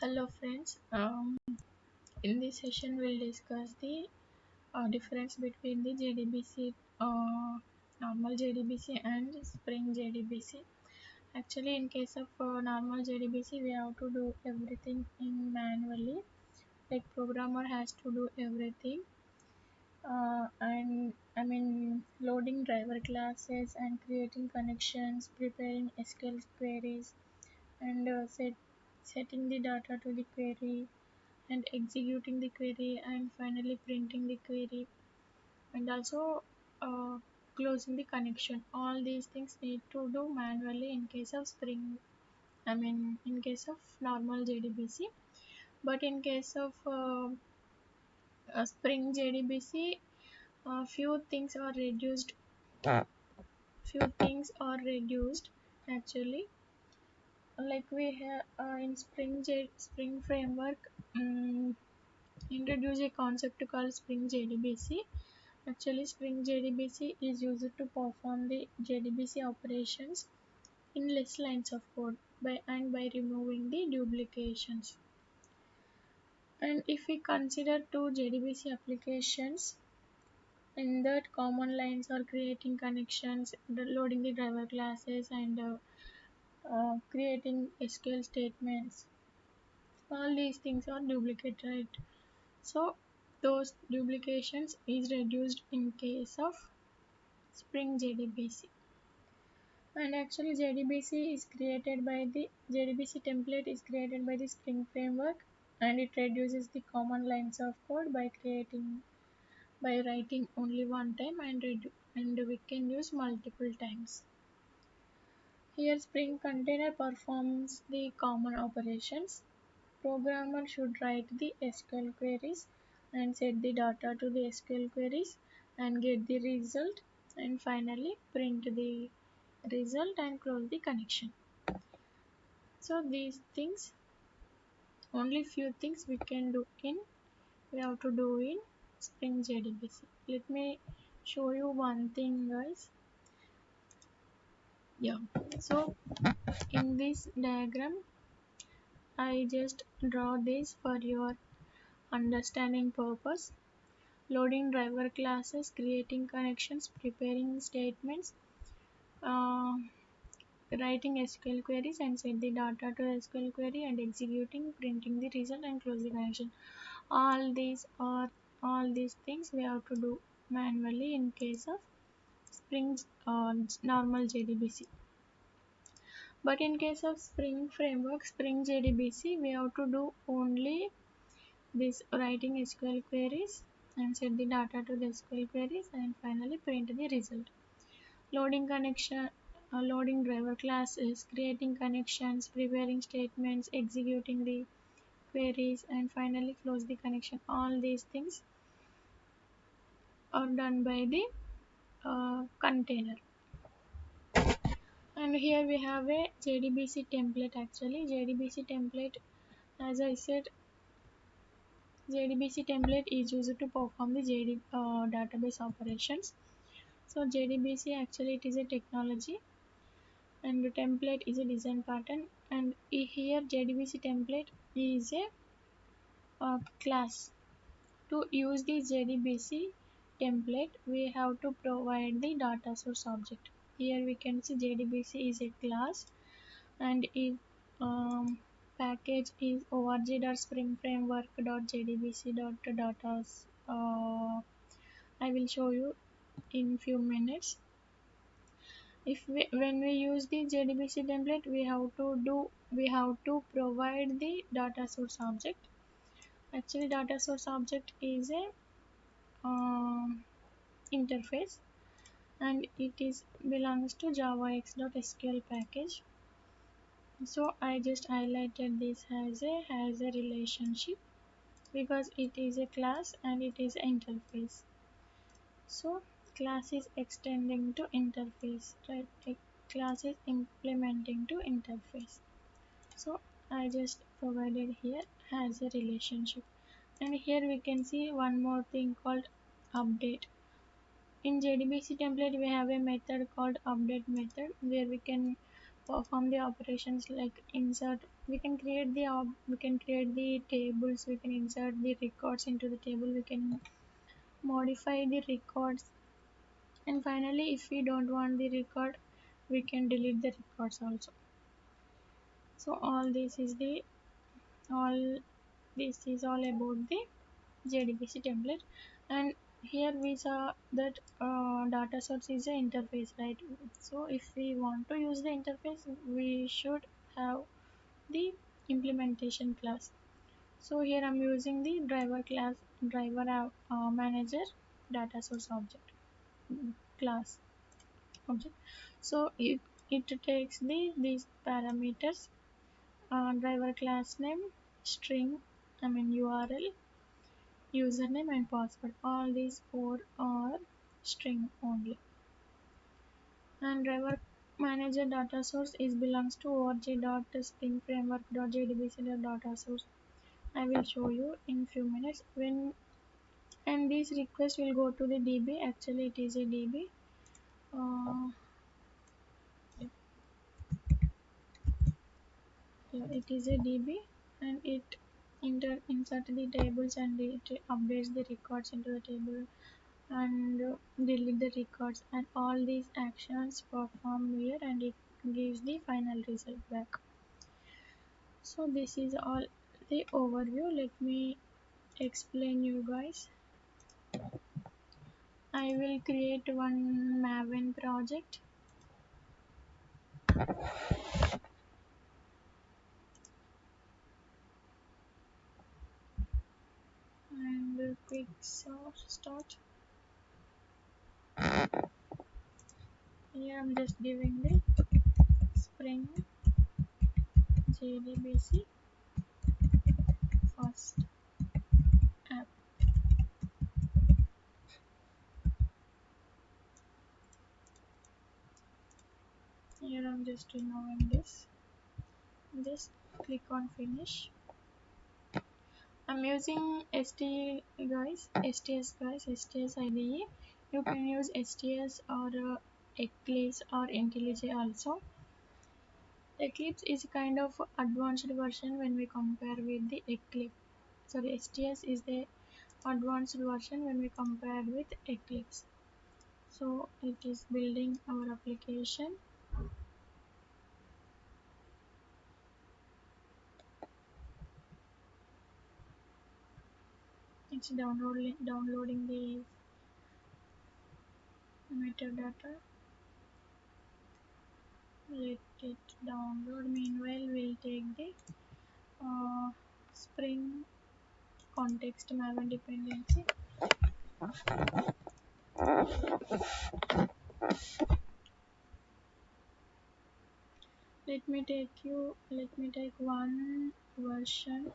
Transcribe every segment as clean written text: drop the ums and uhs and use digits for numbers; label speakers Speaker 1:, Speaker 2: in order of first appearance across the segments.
Speaker 1: Hello friends. In this session we'll discuss the difference between the JDBC, normal JDBC and Spring JDBC. Actually, in case of normal JDBC, we have to do everything in manually. Like programmer has to do everything, and I mean loading driver classes and creating connections, preparing SQL queries, and setting the data to the query and executing the query and finally printing the query and also uh, closing the connection. All these things need to do manually in case of spring, I mean in case of normal JDBC. But in case of spring JDBC, few things are reduced actually. Like we have in spring framework, introduce a concept called spring JDBC. Actually, Spring JDBC is used to perform the JDBC operations in less lines of code by removing the duplications. And if we consider two JDBC applications, in that common lines are creating connections, loading the driver classes, and creating SQL statements. All these things are duplicate, right? So those duplications is reduced in case of Spring JDBC. And actually JDBC template is created by the Spring framework, and it reduces the common lines of code by writing only one time, and we can use multiple times. Here Spring container performs the common operations. Programmer should write the SQL queries and set the data to the SQL queries and get the result, and finally print the result and close the connection. So these things, only few things we have to do in Spring JDBC. Let me show you one thing, guys. Yeah, so in this diagram I just draw this for your understanding purpose. Loading driver classes, creating connections, preparing statements, uh, writing SQL queries and set the data to SQL query, and executing, printing the result and close the connection. All these things we have to do manually in case of Spring normal JDBC. But in case of Spring framework, Spring JDBC, we have to do only this writing SQL queries and set the data to the SQL queries and finally print the result. Loading driver classes, creating connections, preparing statements, executing the queries, and finally close the connection. All these things are done by the container. And here we have a JDBC template. Actually, JDBC template, as I said, JDBC template is used to perform the database operations. So JDBC actually it is a technology, and the template is a design pattern, and here JDBC template is a class. To use the JDBC template, we have to provide the data source object. Here we can see JDBC is a class, and if package is org.springframework.jdbc.datas. I will show you in few minutes. When we use the JDBC template, we have to provide the data source object. Actually, data source object is a interface, and it is belongs to javax.sql package. So I just highlighted this as a relationship because it is a class and it is an interface. So class is extending to interface, right? Class is implementing to interface. So I just provided here as a relationship. And here we can see one more thing called update. In JDBC template we have a method called update method, where we can perform the operations like insert. We can create the tables, we can insert the records into the table, we can modify the records, and finally if we don't want the record we can delete the records also. So all this is all about the JDBC template. And here we saw that data source is an interface, right? So if we want to use the interface we should have the implementation class. So here I'm using the driver class, manager data source object class object. So it takes these parameters, driver class name, string, URL, username and password. All these four are string only. And driver manager data source is belongs to org.springframework.jdbc.data source. I will show you in few minutes when, and this request will go to the DB. Actually it is a DB. Yeah, it is a DB, and it insert the tables and it updates the records into the table and delete the records, and all these actions perform here and it gives the final result back. So this is all the overview. Let me explain you guys. I will create one Maven project and quick start. Here I'm just giving the Spring JDBC first app. Here I'm just removing this. Just click on finish. I'm using STS IDE. You can use STS or Eclipse or IntelliJ also. Eclipse is a kind of advanced version when we compare with the Eclipse. Sorry, STS is the advanced version when we compare with Eclipse. So it is building our application. It's downloading the metadata. Let it download. Meanwhile we'll take the Spring context Maven dependency. Let me take one version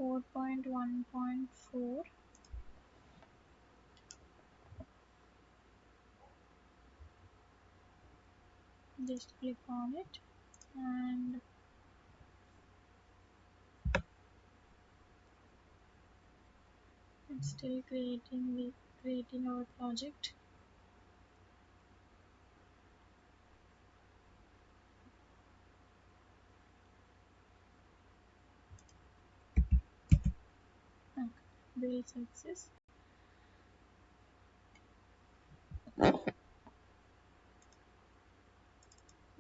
Speaker 1: 4.1.4. Just click on it and it's still creating our project. Okay, build success.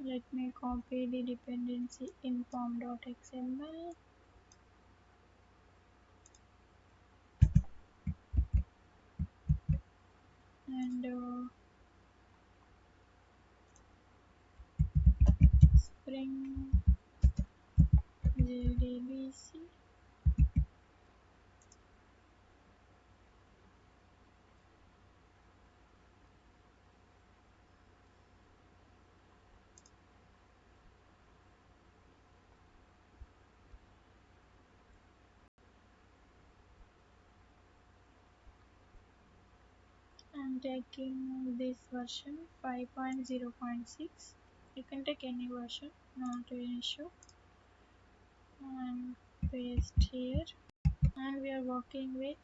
Speaker 1: Let me copy the dependency in form.xml and Spring JDBC I'm taking this version 5.0.6. You can take any version, not an issue, and paste here. And we are working with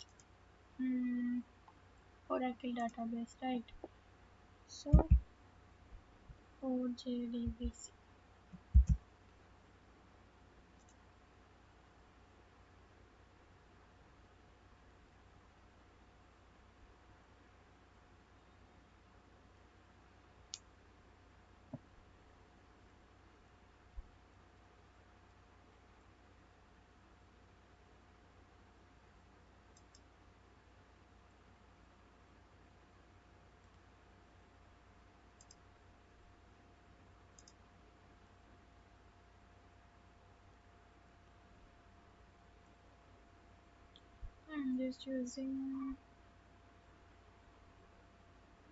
Speaker 1: Oracle database, right? So for JDBC. I'm just using,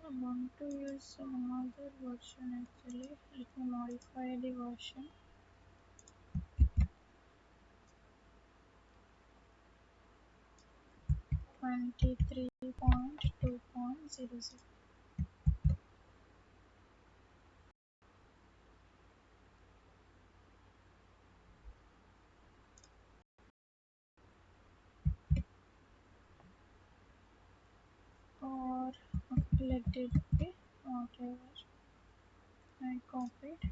Speaker 1: I want to use some other version actually. Let me modify the version. Twenty-three point 2.00. Or let it be whatever I copied.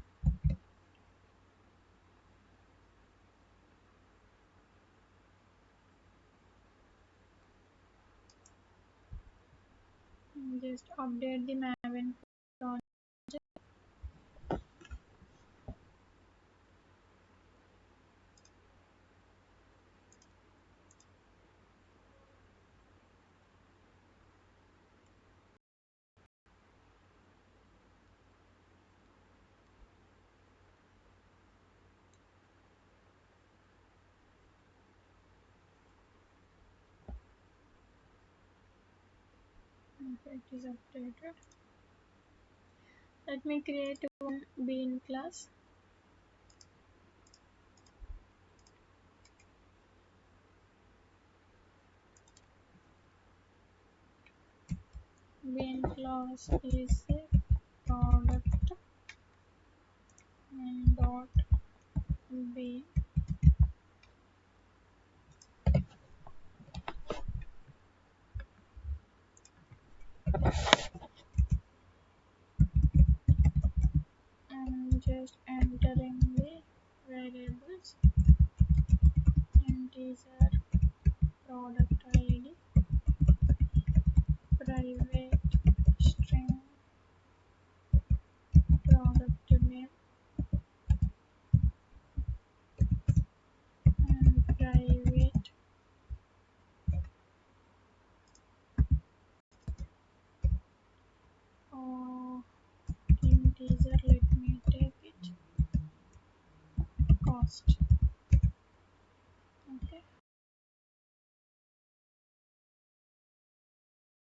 Speaker 1: Just update the Maven project. Okay, it is updated. Let me create one bean class. Bean class is a product and dot bean and just entering the variables integer product id private string product name and private integer, let me take it, cost.